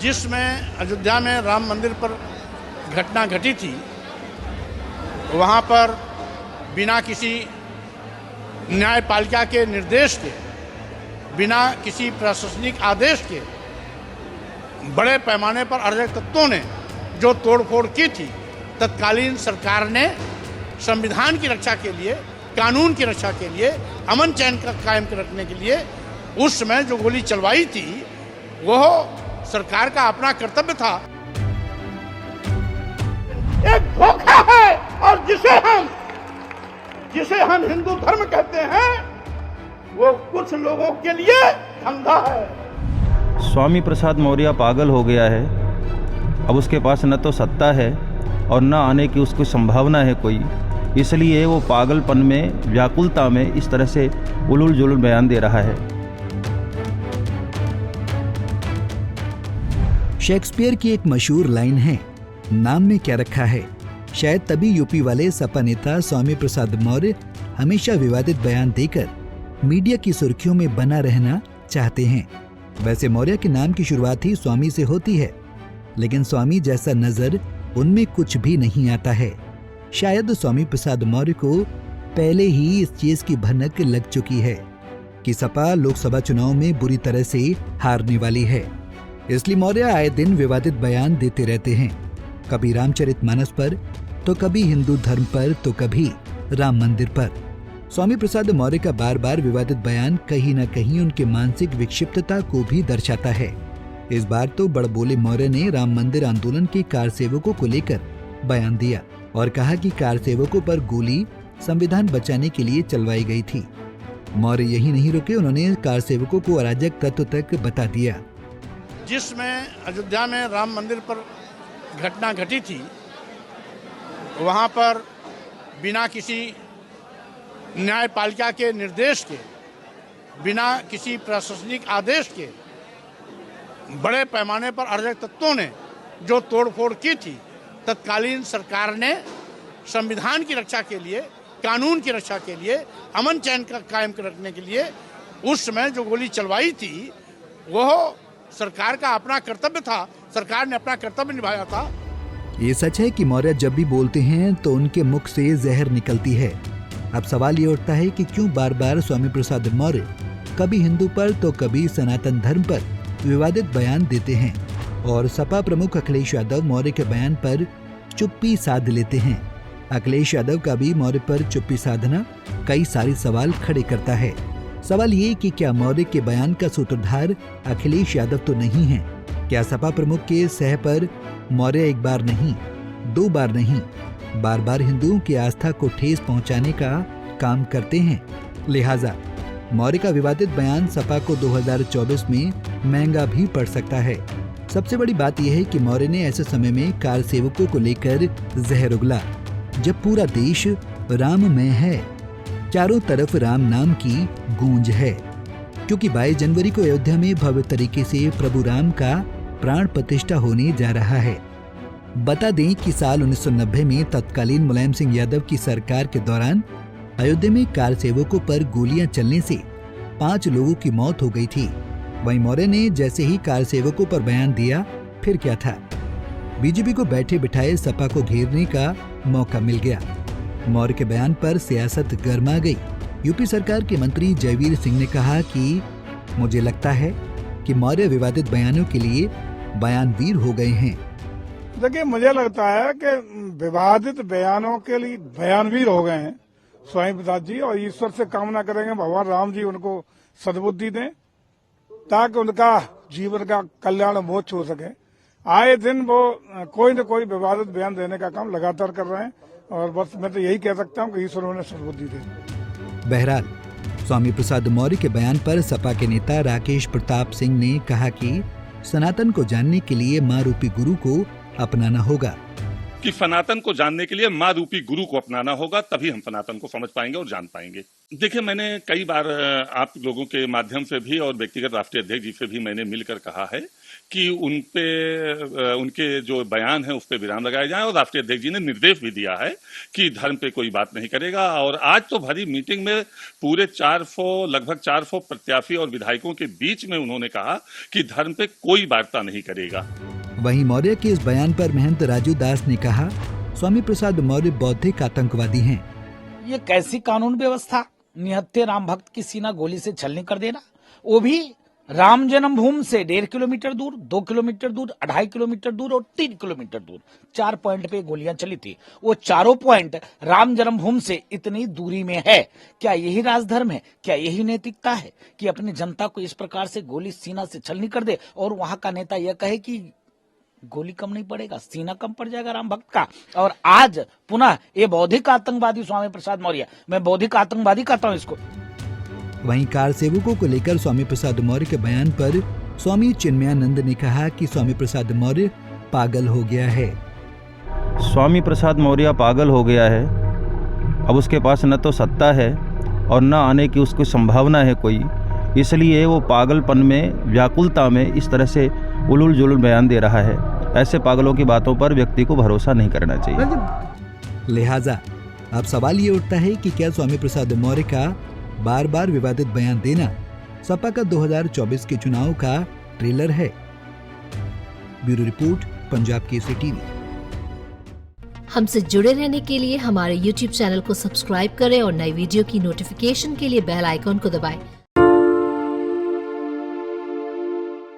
जिसमें अयोध्या में राम मंदिर पर घटना घटी थी, वहाँ पर बिना किसी न्यायपालिका के निर्देश के, बिना किसी प्रशासनिक आदेश के बड़े पैमाने पर अराजक तत्वों ने जो तोड़फोड़ की थी, तत्कालीन सरकार ने संविधान की रक्षा के लिए, कानून की रक्षा के लिए, अमन चैन का कायम रखने के लिए उस समय जो गोली चलवाई थी, वह सरकार का अपना कर्तव्य था। एक धोखा है और जिसे हम हिंदू धर्म कहते हैं, वो कुछ लोगों के लिए धंधा है। स्वामी प्रसाद मौर्य पागल हो गया है। अब उसके पास न तो सत्ता है और न आने की उसको संभावना है कोई, इसलिए वो पागलपन में, व्याकुलता में इस तरह से उलूल जुलूल बयान दे रहा है। शेक्सपियर की एक मशहूर लाइन है, नाम में क्या रखा है। शायद तभी यूपी वाले सपा नेता स्वामी प्रसाद मौर्य हमेशा विवादित बयान देकर मीडिया की सुर्खियों में बना रहना चाहते हैं। वैसे मौर्य के नाम की शुरुआत ही स्वामी से होती है, लेकिन स्वामी जैसा नजर उनमें कुछ भी नहीं आता है। शायद स्वामी प्रसाद मौर्य को पहले ही इस चीज की भनक लग चुकी है कि सपा लोकसभा चुनाव में बुरी तरह से हारने वाली है, इसलिए मौर्य आए दिन विवादित बयान देते रहते हैं। कभी रामचरितमानस पर, तो कभी हिंदू धर्म पर, तो कभी राम मंदिर पर। स्वामी प्रसाद मौर्य का बार बार विवादित बयान कहीं न कहीं उनके मानसिक विक्षिप्तता को भी दर्शाता है। इस बार तो बड़बोले मौर्य ने राम मंदिर आंदोलन के कार सेवकों को लेकर बयान दिया और कहा कि कार सेवकों पर गोली संविधान बचाने के लिए चलवाई गई थी। मौर्य यही नहीं रुके, उन्होंने कार सेवकों को अराजक तत्व तक बता दिया। जिसमें अयोध्या में राम मंदिर पर घटना घटी थी, वहाँ पर बिना किसी न्यायपालिका के निर्देश के, बिना किसी प्रशासनिक आदेश के बड़े पैमाने पर अराजक तत्वों ने जो तोड़फोड़ की थी, तत्कालीन सरकार ने संविधान की रक्षा के लिए, कानून की रक्षा के लिए, अमन चैन का कायम रखने के लिए उस समय जो गोली चलवाई थी, वह सरकार का अपना कर्तव्य था। सरकार ने अपना कर्तव्य निभाया था। ये सच है कि मौर्य जब भी बोलते हैं तो उनके मुख से जहर निकलती है। अब सवाल ये उठता है कि क्यों बार बार स्वामी प्रसाद मौर्य कभी हिंदू पर तो कभी सनातन धर्म पर विवादित बयान देते हैं, और सपा प्रमुख अखिलेश यादव मौर्य के बयान पर चुप्पी साध लेते हैं। अखिलेश यादव का भी मौर्य पर चुप्पी साधना कई सारे सवाल खड़े करता है। सवाल ये कि क्या मौर्य के बयान का सूत्रधार अखिलेश यादव तो नहीं है? क्या सपा प्रमुख के सह पर मौर्य एक बार नहीं, दो बार नहीं, बार बार हिंदुओं की आस्था को ठेस पहुंचाने का काम करते हैं? लिहाजा मौर्य का विवादित बयान सपा को 2024 में महंगा भी पड़ सकता है। सबसे बड़ी बात यह है कि मौर्य ने ऐसे समय में कार सेवकों को लेकर जहर उगला, जब पूरा देश राममय है, चारों तरफ राम नाम की गूंज है, क्योंकि 22 जनवरी को अयोध्या में भव्य तरीके से प्रभु राम का प्राण प्रतिष्ठा होने जा रहा है। बता दें कि साल 1990 में तत्कालीन मुलायम सिंह यादव की सरकार के दौरान अयोध्या में कार सेवकों पर गोलियां चलने से 5 लोगों की मौत हो गई थी। वहीं मौर्य ने जैसे ही कार सेवकों पर बयान दिया, फिर क्या था, बीजेपी को बैठे बिठाए सपा को घेरने का मौका मिल गया। मौर्य के बयान पर सियासत गर्मा गई। यूपी सरकार के मंत्री जयवीर सिंह ने कहा कि मुझे लगता है कि मौर्य विवादित बयानों के लिए बयानवीर हो गए हैं। देखिए, मुझे लगता है कि विवादित बयानों के लिए बयानवीर हो गए हैं स्वामी प्रसाद जी, और ईश्वर से कामना करेंगे भगवान राम जी उनको सद्बुद्धि दें ताकि उनका जीवन का कल्याण मोक्ष हो सके। आए दिन वो कोई न कोई विवादित बयान देने का काम लगातार कर रहे हैं, और बस मैं तो यही कह सकता हूँ कि ईश्वर उन्हें सद्बुद्धि दे। बहरहाल स्वामी प्रसाद मौर्य के बयान पर सपा के नेता राकेश प्रताप सिंह ने कहा कि सनातन को जानने के लिए मां रूपी गुरु को अपनाना होगा। कि सनातन को जानने के लिए माँ रूपी गुरु को अपनाना होगा, तभी हम सनातन को समझ पाएंगे और जान पाएंगे। देखिए, मैंने कई बार आप लोगों के माध्यम से भी और व्यक्तिगत राष्ट्रीय अध्यक्ष जी से भी मैंने मिलकर कहा है कि उनके जो बयान है उस पर विराम लगाया जाए, और राष्ट्रीय अध्यक्ष जी ने निर्देश भी दिया है कि धर्म पे कोई बात नहीं करेगा। और आज तो भरी मीटिंग में पूरे लगभग 400 प्रत्याशी और विधायकों के बीच में उन्होंने कहा कि धर्म पे कोई वार्ता नहीं करेगा। वहीं मौर्य के इस बयान पर महंत राजू दास ने कहा, स्वामी प्रसाद मौर्य बौद्धिक आतंकवादी हैं। ये कैसी कानून व्यवस्था, निहत्थे राम भक्त की सीना गोली से छलनी कर देना, वो भी राम जन्मभूमि से 1.5 किलोमीटर दूर, 2 किलोमीटर दूर, 2.5 किलोमीटर दूर और 3 किलोमीटर दूर 4 पॉइंट पे गोलियां चली थी। वो चारों पॉइंट राम जन्मभूमि से इतनी दूरी में है। क्या यही राजधर्म है? क्या यही नैतिकता है कि अपनी जनता को इस प्रकार से गोली सीना से छलनी कर दे और वहां का नेता यह कहे कि गोली कम नहीं पड़ेगा, सीना कम पड़ जाएगा राम भक्त का। और आज पुनः ये बौद्धिक आतंकवादी स्वामी प्रसाद मौर्य, मैं बौद्धिक आतंकवादी कहता हूं इसको। वहीं कार सेवकों को लेकर स्वामी प्रसाद मौर्य के बयान पर स्वामी चिन्मयानंद ने कहा कि स्वामी प्रसाद मौर्य पागल हो गया है। स्वामी प्रसाद मौर्य पागल हो गया है। अब उसके पास न तो सत्ता है और न आने की उसको संभावना है कोई, इसलिए वो पागलपन में, व्याकुलता में इस तरह से उलूल जुलूल बयान दे रहा है। ऐसे पागलों की बातों पर व्यक्ति को भरोसा नहीं करना चाहिए। लिहाजा अब सवाल ये उठता है कि क्या स्वामी प्रसाद मौर्य का बार बार विवादित बयान देना सपा का 2024 के चुनाव का ट्रेलर है। Bureau report, Punjab Kesari TV. हमसे जुड़े रहने के लिए हमारे YouTube चैनल को सब्सक्राइब करें और नई वीडियो की नोटिफिकेशन के लिए बेल आइकॉन को दबाएं।